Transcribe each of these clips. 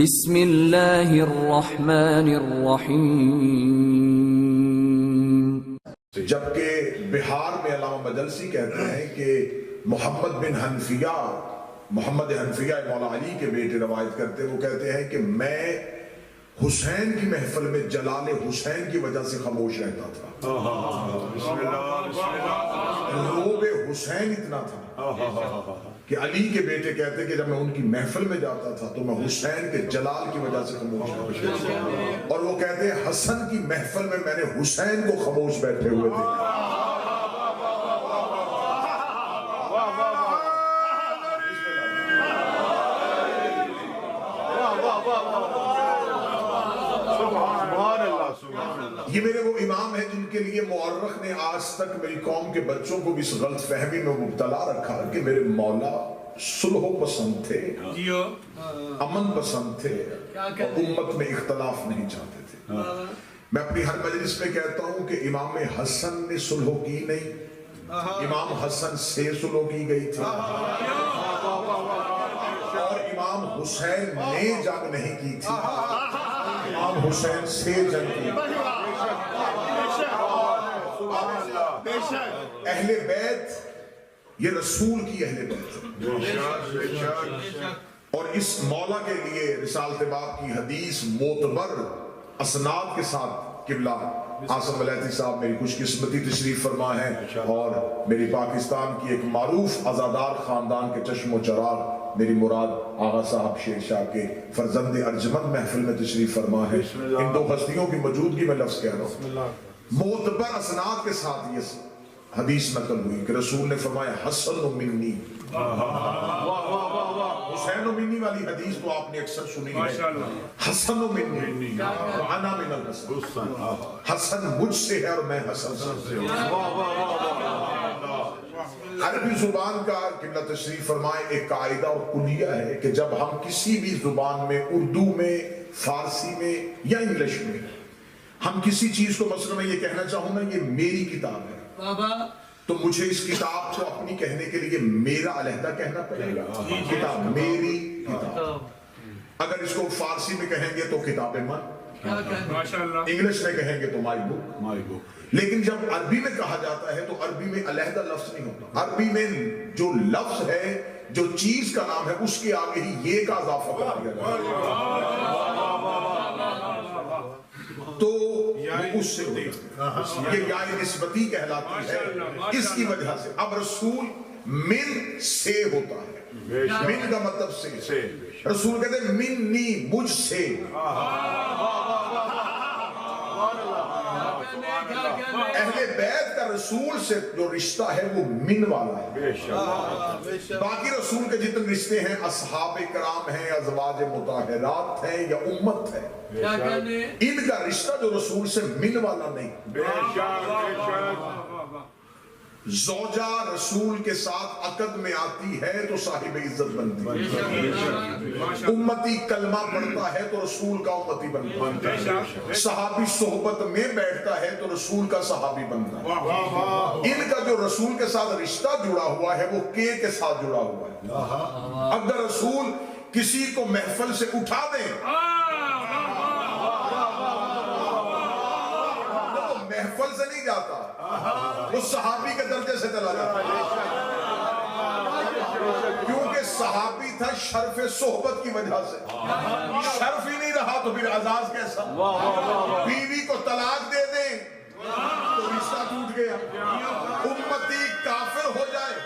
بسم اللہ الرحمن الرحیم۔ جبکہ بہار میں علامہ مجلسی کہتے ہیں کہ محمد بن حنفیہ مولا علی کے بیٹے روایت کرتے ہیں، وہ کہتے ہیں کہ میں حسین کی محفل میں جلال حسین کی وجہ سے خاموش رہتا تھا۔ روب حسین اتنا تھا کہ علی کے بیٹے کہتے ہیں کہ جب میں ان کی محفل میں جاتا تھا تو میں حسین کے جلال کی وجہ سے خاموش رہتا تھا، اور وہ کہتے ہیں حسن کی محفل میں میں نے حسین کو خاموش بیٹھے ہوئے تھے۔ یہ میرے وہ امام ہیں جن کے لیے مورخ نے آج تک میری قوم کے بچوں کو بھی اس غلط فہمی میں مبتلا رکھا کہ میرے مولا صلح پسند تھے، امن پسند تھے، امت میں اختلاف نہیں چاہتے تھے۔ میں اپنی ہر مجلس میں کہتا ہوں کہ امام حسن نے صلح کی نہیں، امام حسن سے صلح کی گئی تھی، اور امام حسین نے جنگ نہیں کی تھی، امام حسین سے جنگ کی۔ اہل بیت یہ رسول کی اہل بیت، اور اس مولا کے لیے رسالت باب کی حدیث معتبر اسناد کے ساتھ قبلہ آصف ولیتی صاحب میری خوش قسمتی تشریف فرما ہے، اور میری پاکستان کی ایک معروف عزادار خاندان کے چشم و چراغ میری مراد آغا صاحب شیر شاہ کے فرزند ارجمند محفل میں تشریف فرما ہے۔ ان دو ہستیوں کی موجودگی میں لفظ کہہ رہا ہوں، معتبر اسناد کے ساتھ یہ حدیث نقل ہوئی کہ رسول نے فرمایا حسن و منی، حسین و منی والی حدیث تو آپ نے اکثر سنی ہے، حسن و منی وانا من الحسن، حسن مجھ سے ہے اور میں حسن سے ہوں۔ عربی زبان کا قبلہ تشریف فرمائے ایک قاعدہ اور کلیہ ہے کہ جب ہم کسی بھی زبان میں، اردو میں، فارسی میں یا انگلش میں، ہم کسی چیز کو مثلا میں یہ کہنا چاہوں نا یہ میری کتاب ہے، تو مجھے اس کتاب کو اپنی کہنے کے لیے میرا علیحدہ کہنا پڑے گا، کتاب میری کتاب۔ اگر اس کو فارسی میں کہیں گے تو کتاب من، انگلش میں کہیں گے تو مائی بک۔ لیکن جب عربی میں کہا جاتا ہے تو عربی میں علیحدہ لفظ نہیں ہوتا، عربی میں جو لفظ ہے، جو چیز کا نام ہے، اس کے آگے ہی یہ کا اضافہ کر دیا جاتا ہے، تو اس سے یہ یائے نسبتی کہلاتی ہے۔ اس کی وجہ سے اب رسول من سے ہوتا ہے، من کا مطلب سے، رسول کہتے ہیں منی مجھ سے۔ اہل بیت کا رسول سے جو رشتہ ہے وہ من والا ہے، باقی رسول کے جتنے رشتے ہیں اصحاب کرام ہیں، ازواج مطہرات ہیں یا امت ہے، ان کا رشتہ جو رسول سے من والا نہیں۔ زوجہ رسول کے ساتھ عقد میں آتی ہے تو صاحب عزت بنتی ہے، امتی کلمہ پڑھتا ہے تو رسول کا امتی بنتا ہے، صحابی صحبت میں بیٹھتا ہے تو رسول کا صحابی بنتا ہے۔ ان کا جو رسول کے ساتھ رشتہ جڑا ہوا ہے وہ کے ساتھ جڑا ہوا ہے۔ اگر رسول کسی کو محفل سے اٹھا دیں تو محفل سے نہیں جاتا، وہ صحابی کے درجے سے چلا جاتا ہے، کیونکہ صحابی تھا شرف صحبت کی وجہ سے، شرف ہی نہیں رہا تو پھر اعزاز کیسا؟ بیوی کو طلاق دے دیں تو رشتہ ٹوٹ گیا، امتی کافر ہو جائے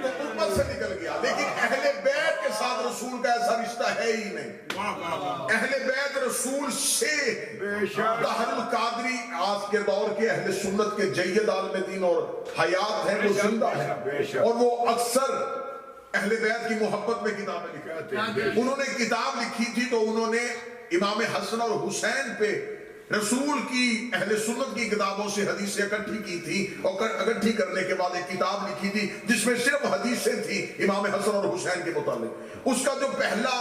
تو امت سے نکل گیا، لیکن اہل بیت کے ساتھ رسول کا ایسا رشتہ ہے ہی نہیں۔ اہل بیت رسول سے، دہر القادری آج کے دور کے اہل سنت کے جید عالم دین اور حیات ہیں، وہ زندہ ہیں، اور وہ اکثر اہل بیت کی محبت میں کتابیں لکھتے ہیں۔ انہوں نے کتاب لکھی تھی تو انہوں نے امام حسن اور حسین پہ رسول کی اہل سنت کی کتابوں سے حدیثیں اکٹھی کی تھی، اور اکٹھی کرنے کے بعد ایک کتاب لکھی تھی جس میں صرف حدیثیں تھیں امام حسن اور حسین کے متعلق۔ اس کا جو پہلا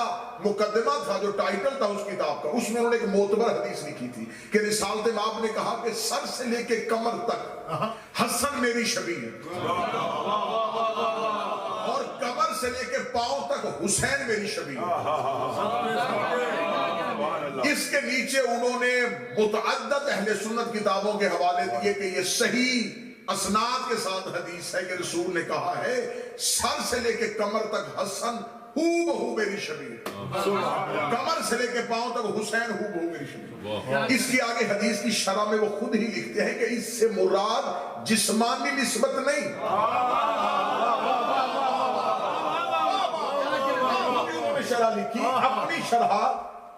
مقدمہ تھا، جو ٹائٹل تھا اس کتاب کا، اس میں انہوں نے ایک معتبر حدیث لکھی تھی کہ رسالت باب نے کہا کہ سر سے لے کے کمر تک حسن میری شبیہ ہے، اور کمر سے سے لے کے پاؤں تک حسین میری شبیہ ہے۔ اس کے نیچے انہوں نے متعدد اہل سنت کتابوں کے حوالے دیے کہ یہ صحیح اسناد کے ساتھ حدیث ہے کہ رسول نے کہا ہے سر سے لے کے کمر تک حسن ہو بہو میری شبیہ ہے، کمر سے لے کے پاؤں تک حسین ہو بہو میری شبیہ ہے۔ اس کی آگے حدیث کی شرح میں وہ خود ہی لکھتے ہیں کہ اس سے مراد جسمانی نسبت نہیں، شرح لکھی اپنی شرح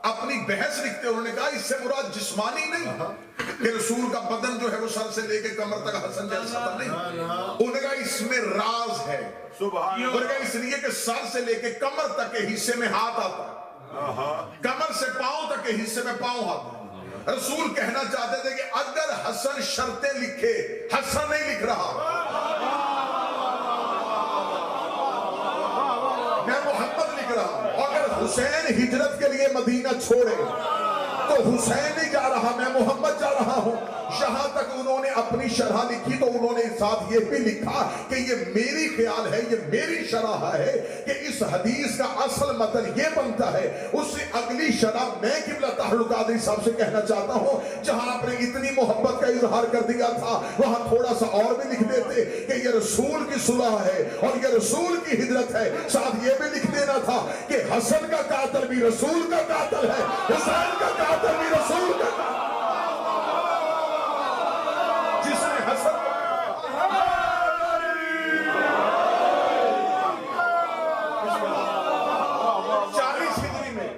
اپنی بحث لکھتے انہوں نے کہا اس سے مراد جسمانی نہیں کہ رسول کا بدن جو ہے وہ سر سے لے کے کمر تک حسن جیسا تھا، نہیں، انہوں نے کہا اس میں راز ہے، انہوں نے کہا اس لیے کہ سر سے لے کے کمر تک کے حصے میں ہاتھ آتا ہے، کمر سے پاؤں تک کے حصے میں پاؤں آتا ہے۔ رسول کہنا چاہتے تھے کہ اگر حسن شرطیں لکھے، حسن نہیں لکھ رہا، میں محمد لکھ رہا ہوں، اگر حسین ہجرت کے لیے مدینہ چھوڑے تو حسین نہیں جا رہا، میں محمد جا رہا ہوں۔ جہاں تک انہوں نے اپنی شرح لکھی تو انہوں نے ساتھ یہ بھی لکھا کہ یہ میری خیال ہے، یہ میری شرح ہے کہ اس حدیث کا اصل مطلب یہ بنتا ہے۔ اس سے اگلی شرح میں قبلہ طاہر القادری صاحب سے کہنا چاہتا ہوں، جہاں آپ نے اتنی محبت کا اظہار کر دیا تھا وہاں تھوڑا سا اور بھی لکھ دیتے کہ یہ رسول کی صلح ہے اور یہ رسول کی ہجرت ہے، ساتھ یہ بھی لکھ دینا تھا کہ حسن کا قاتل بھی رسول کا قاتل ہے، حسین کا قاتل بھی رسول کا قاتل، جس نے حسن 40 ہجری میں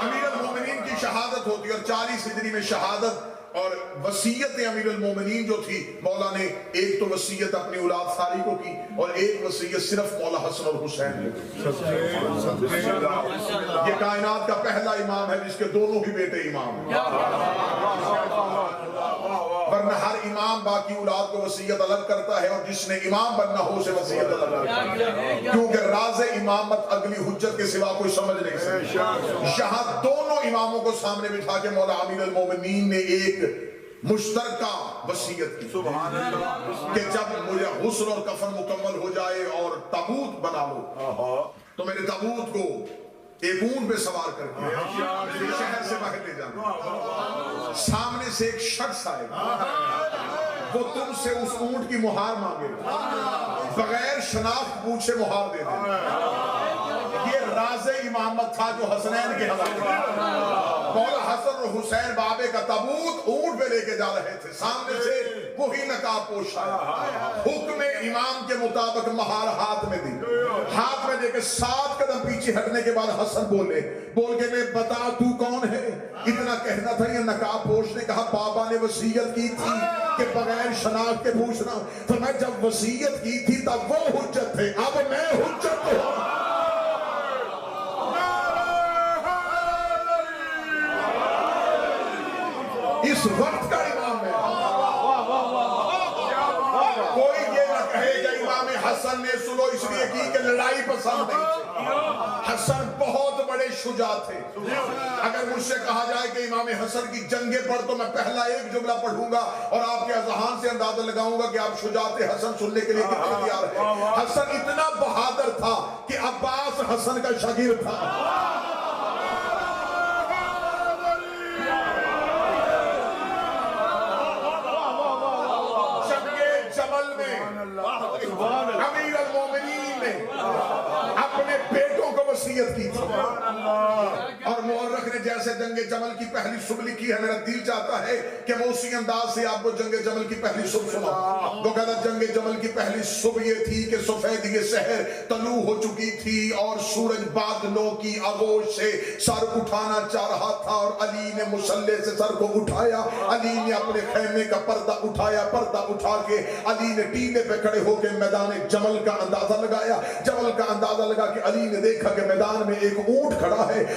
امیر المومنین کی شہادت ہوتی ہے، اور 40 ہجری میں شہادت اور وصیت امیر المومنین جو تھی، مولا نے ایک تو وصیت اپنی اولاد ساری کو کی اور ایک وصیت صرف مولا حسن اور حسین نے کی۔ یہ کائنات کا پہلا امام ہے جس کے دونوں ہی بیٹے امام ہیں، ورنہ ہر امام باقی اولاد کو وصیت الگ کرتا ہے اور جس نے امام بننا ہو اسے وصیت الگ کرتا ہے، کیونکہ راز امامت اگلی حجت کے سوا کوئی سمجھ نہیں سکتا۔ یہاں دونوں اماموں کو سامنے بٹھا کے مولا امیر المومنین نے ایک مشترکہ وصیت کی کہ جب مجھے غسل اور کفن مکمل ہو جائے اور تابوت بنا لو تو میرے تابوت کو ایک اونٹ پہ سوار کر کے شہر سے باہر لے جانا، سامنے سے ایک شخص آئے گا، وہ تم سے اس اونٹ کی مہار مانگے گا، بغیر شناخت پوچھے مہار دے دے۔ یہ راز امامت تھا جو حسنین کے حوالے تھا۔ مولا حسن اور حسین بابے کا تابوت اونٹ پہ لے کے جا رہے تھے، سامنے سے وہی نقاب پوش آیا، حکم امام کے مطابق مہار ہاتھ میں دی، ہاتھ میں دے کے 7 قدم پیچھے ہٹنے کے بعد حسن بول کے میں بتا تو کون ہے؟ اتنا کہنا تھا، یہ نقاب پوش نے کہا بابا نے وصیت کی تھی کہ بغیر شناخت کے پوچھنا، تو میں جب وصیت کی تھی تب وہ حجت تھے، اب میں حجت ہوں۔ اس وقت کا امام ہے، کوئی یہ نہ کہے کہ امام حسن نے سلو اس لیے کی کہ لڑائی پسند نہیں تھی۔ حسن بہت بڑے شجاع تھے۔ اگر مجھ سے کہا جائے کہ امام حسن کی جنگیں پڑھ تو میں پہلا ایک جملہ پڑھوں گا اور آپ کے اذہان سے اندازہ لگاؤں گا کہ آپ شجاعت حسن سننے کے لیے کتنے تیار ہیں۔ حسن اتنا بہادر تھا کہ عباس حسن کا شاگرد تھا۔ امیر المومنین نے اپنے بیٹوں کو وصیت کی تھی، اور مورخ نے جیسے جنگ جمل کی پہلی صبح لکھی ہے، میرا دل چاہتا ہے کہ میں اسی انداز سے آپ کو جنگ جمل کی پہلی صبح سنا۔ وہ کہتا جنگ جمل کی پہلی صبح یہ تھی کہ سفیدی سحر طلوع ہو چکی تھی اور سورج بادلوں کی آغوش سے سر اٹھانا چاہ رہا تھا، اور علی نے مسلح سے سر کو اٹھایا، علی نے اپنے خیمے کا پردہ اٹھایا، پردہ اٹھا کے علی نے ٹیلے پہ کھڑے ہو کے میدان جمل کا اندازہ لگایا، جمل کا اندازہ لگا کہ علی نے دیکھا کہ میدان میں ایک اونٹ کھڑا ہے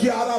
11